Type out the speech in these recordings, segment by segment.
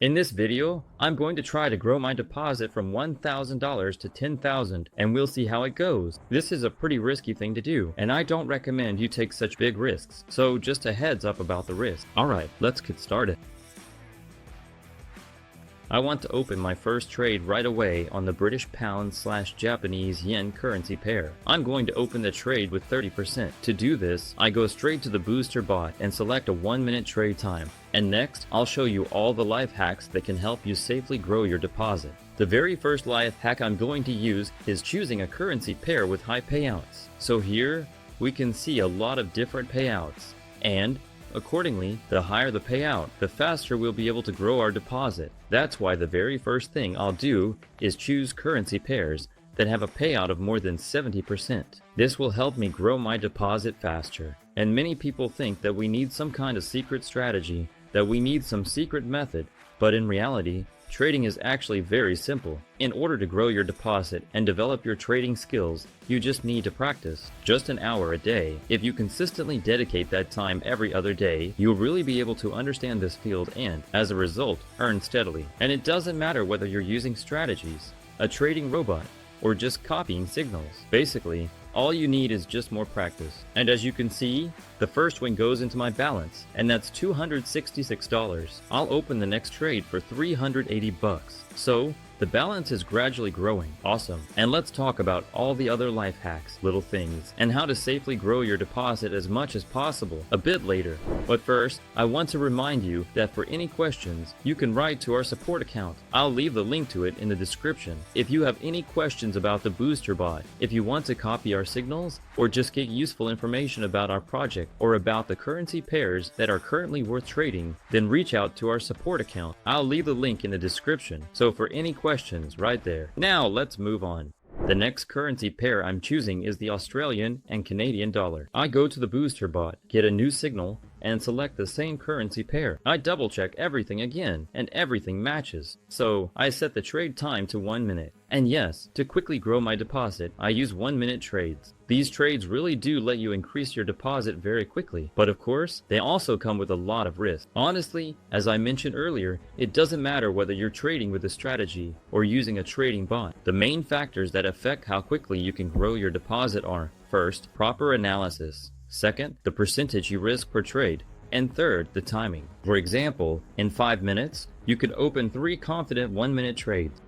In this video, I'm going to try to grow my deposit from $1,000 to $10,000 and we'll see how it goes. This is a pretty risky thing to do, and I don't recommend you take such big risks, so just a heads up about the risk. Alright, let's get started. I want to open my first trade right away on the British pound/Japanese yen currency pair. I'm going to open the trade with 30%. To do this, I go straight to the booster bot and select a 1-minute trade time. And next, I'll show you all the life hacks that can help you safely grow your deposit. The very first life hack I'm going to use is choosing a currency pair with high payouts. So here, we can see a lot of different payouts. And accordingly, the higher the payout, the faster we'll be able to grow our deposit. That's why the very first thing I'll do is choose currency pairs that have a payout of more than 70%. This will help me grow my deposit faster. And many people think that we need some kind of secret strategy, that we need some secret method, but in reality, trading is actually very simple. In order to grow your deposit and develop your trading skills, you just need to practice. Just an hour a day. If you consistently dedicate that time every other day, you'll really be able to understand this field and, as a result, earn steadily. And it doesn't matter whether you're using strategies, a trading robot, or just copying signals. Basically, all you need is just more practice. And as you can see, the first win goes into my balance, and that's $266. I'll open the next trade for $380. So, the balance is gradually growing. Awesome. And let's talk about all the other life hacks, little things, and how to safely grow your deposit as much as possible a bit later. But first, I want to remind you that for any questions, you can write to our support account. I'll leave the link to it in the description. If you have any questions about the booster bot, if you want to copy our signals, or just get useful information about our project, or about the currency pairs that are currently worth trading, then reach out to our support account. I'll leave the link in the description. So for any questions, right there. Now let's move on. The next currency pair I'm choosing is the Australian and Canadian dollar. I go to the booster bot, get a new signal, and select the same currency pair. I double check everything again, and everything matches. So I set the trade time to 1 minute. And yes, to quickly grow my deposit, I use 1-minute trades. These trades really do let you increase your deposit very quickly, but of course, they also come with a lot of risk. Honestly, as I mentioned earlier, it doesn't matter whether you're trading with a strategy or using a trading bot. The main factors that affect how quickly you can grow your deposit are: first, proper analysis; second, the percentage you risk per trade; and third, the timing. For example, in 5 minutes, you could open 3 confident 1-minute trades.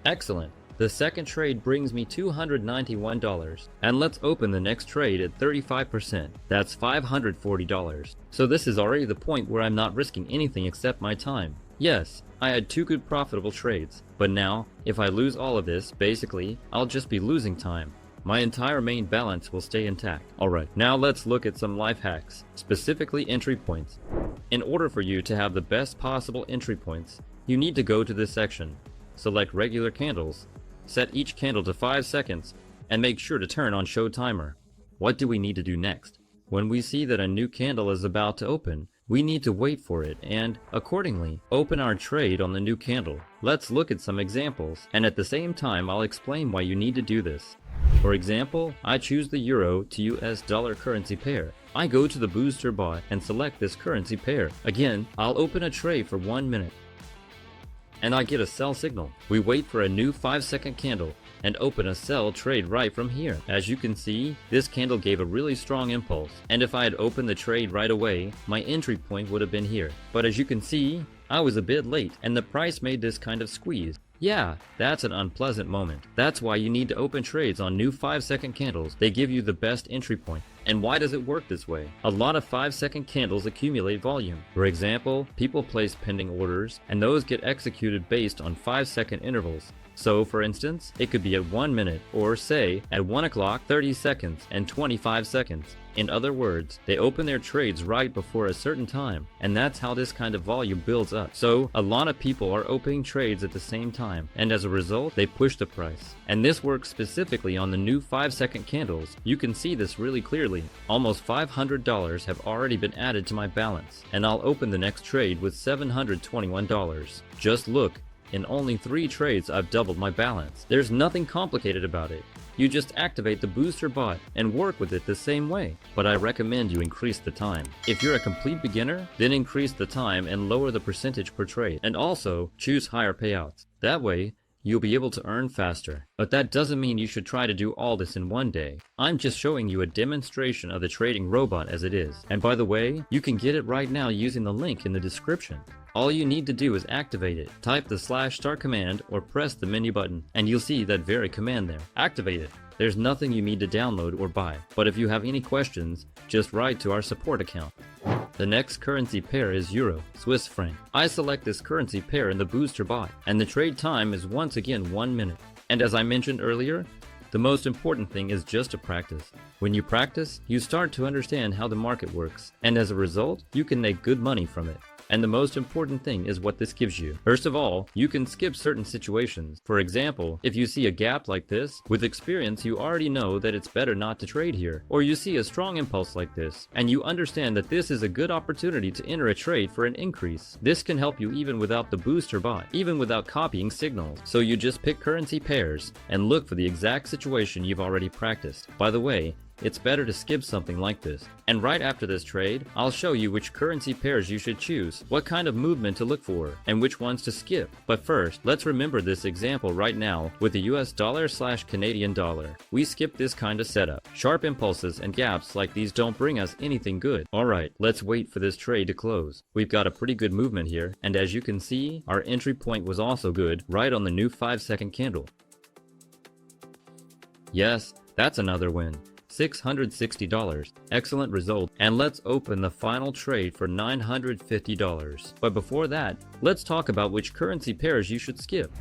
Excellent. The second trade brings me $291. And let's open the next trade at 35%. That's $540. So this is already the point where I'm not risking anything except my time. Yes, I had 2 good profitable trades. But now, if I lose all of this, basically, I'll just be losing time. My entire main balance will stay intact. Alright, now let's look at some life hacks, specifically entry points. In order for you to have the best possible entry points, you need to go to this section. Select regular candles, set each candle to 5 seconds, and make sure to turn on show timer. What do we need to do next? When we see that a new candle is about to open, we need to wait for it and, accordingly, open our trade on the new candle. Let's look at some examples, and at the same time I'll explain why you need to do this. For example, I choose the Euro to US dollar currency pair. I go to the booster bot and select this currency pair. Again, I'll open a trade for 1 minute. And I get a sell signal. We wait for a new 5-second candle and open a sell trade right from here. As you can see, this candle gave a really strong impulse, and if I had opened the trade right away, my entry point would have been here. But as you can see, I was a bit late and the price made this kind of squeeze. Yeah, that's an unpleasant moment. That's why you need to open trades on new 5-second candles. They give you the best entry point. And why does it work this way? A lot of 5-second candles accumulate volume. For example, people place pending orders, and those get executed based on 5-second intervals. So, for instance, it could be at 1 minute, or say, at 1 o'clock, 30 seconds, and 25 seconds. In other words, they open their trades right before a certain time, and that's how this kind of volume builds up. So, a lot of people are opening trades at the same time, and as a result, they push the price. And this works specifically on the new 5-second candles. You can see this really clearly. Almost $500 have already been added to my balance, and I'll open the next trade with $721. Just look. In only 3 trades, I've doubled my balance. There's nothing complicated about it. you just activate the booster bot and work with it the same way. But I recommend you increase the time. If you're a complete beginner, then increase the time and lower the percentage per trade, and also choose higher payouts. That way, you'll be able to earn faster. But that doesn't mean you should try to do all this in one day. I'm just showing you a demonstration of the trading robot as it is. And by the way, you can get it right now using the link in the description. All you need to do is activate it. Type the /start command or press the menu button, and you'll see that very command there. Activate it. There's nothing you need to download or buy. But if you have any questions, just write to our support account. The next currency pair is Euro, Swiss franc. I select this currency pair in the booster bot, and the trade time is once again 1 minute. And as I mentioned earlier, the most important thing is just to practice. When you practice, you start to understand how the market works, and as a result, you can make good money from it. And the most important thing is what this gives you. First of all, you can skip certain situations. For example, if you see a gap like this, with experience you already know that it's better not to trade here. Or you see a strong impulse like this, and you understand that this is a good opportunity to enter a trade for an increase. This can help you even without the booster bot, even without copying signals. So you just pick currency pairs, and look for the exact situation you've already practiced. By the way, it's better to skip something like this. And right after this trade, I'll show you which currency pairs you should choose, what kind of movement to look for, and which ones to skip. But first, let's remember this example right now with the US dollar/Canadian dollar. We skip this kind of setup. Sharp impulses and gaps like these don't bring us anything good. Alright, let's wait for this trade to close. We've got a pretty good movement here, and as you can see, our entry point was also good, right on the new 5-second candle. Yes, that's another win. $660. Excellent result. And let's open the final trade for $950. But before that, let's talk about which currency pairs you should skip.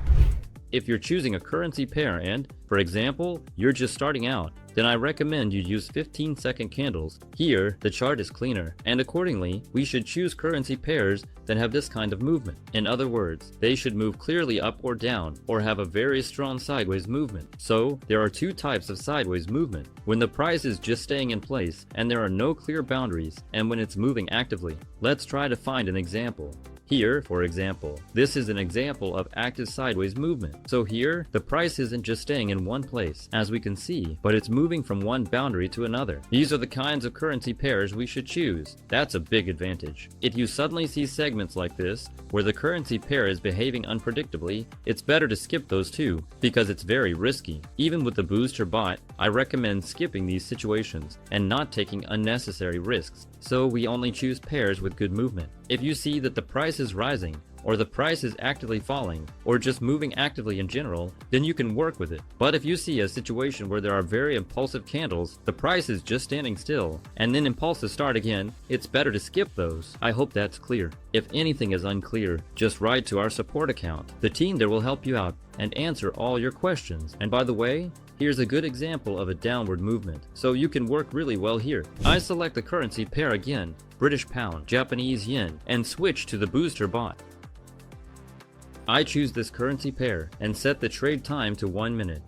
If you're choosing a currency pair and, for example, you're just starting out, then I recommend you use 15-second candles. Here, the chart is cleaner, and accordingly, we should choose currency pairs that have this kind of movement. In other words, they should move clearly up or down, or have a very strong sideways movement. So, there are two types of sideways movement: when the price is just staying in place, and there are no clear boundaries, and when it's moving actively. Let's try to find an example. Here, for example, this is an example of active sideways movement. So here, the price isn't just staying in one place, as we can see, but it's moving from one boundary to another. These are the kinds of currency pairs we should choose. That's a big advantage. If you suddenly see segments like this, where the currency pair is behaving unpredictably, it's better to skip those too, because it's very risky. Even with the booster bot, I recommend skipping these situations, and not taking unnecessary risks. So we only choose pairs with good movement. If you see that the price is rising, or the price is actively falling, or just moving actively in general, then you can work with it. But if you see a situation where there are very impulsive candles, the price is just standing still, and then impulses start again, it's better to skip those. I hope that's clear. If anything is unclear, just write to our support account. The team there will help you out and answer all your questions. And by the way, here's a good example of a downward movement, so you can work really well here. I select the currency pair again, British pound, Japanese yen, and switch to the booster bot. I choose this currency pair and set the trade time to 1 minute.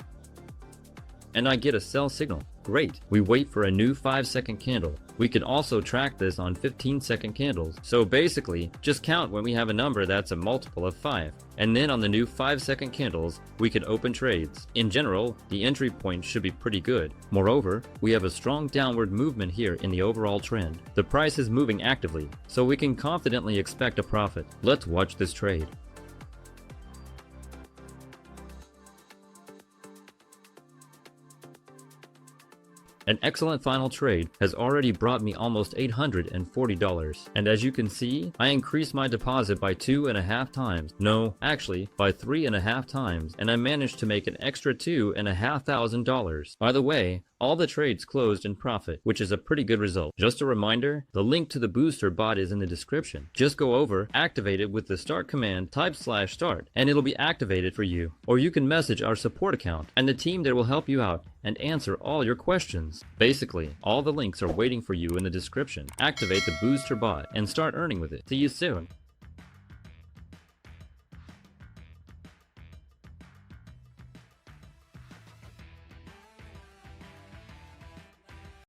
And I get a sell signal. Great. We wait for a new 5-second candle. We can also track this on 15-second candles. So basically, just count when we have a number that's a multiple of 5. And then on the new 5-second candles, we can open trades. In general, the entry point should be pretty good. Moreover, we have a strong downward movement here in the overall trend. The price is moving actively, so we can confidently expect a profit. Let's watch this trade. An excellent final trade has already brought me almost $840, and as you can see, I increased my deposit by 2.5 times. No, actually, by 3.5 times, and I managed to make an extra $2,500. By the way, all the trades closed in profit, which is a pretty good result. Just a reminder, the link to the booster bot is in the description. Just go over, activate it with the start command, type /start, and it'll be activated for you. Or you can message our support account, and the team there will help you out and answer all your questions. Basically, all the links are waiting for you in the description. Activate the booster bot and start earning with it. See you soon.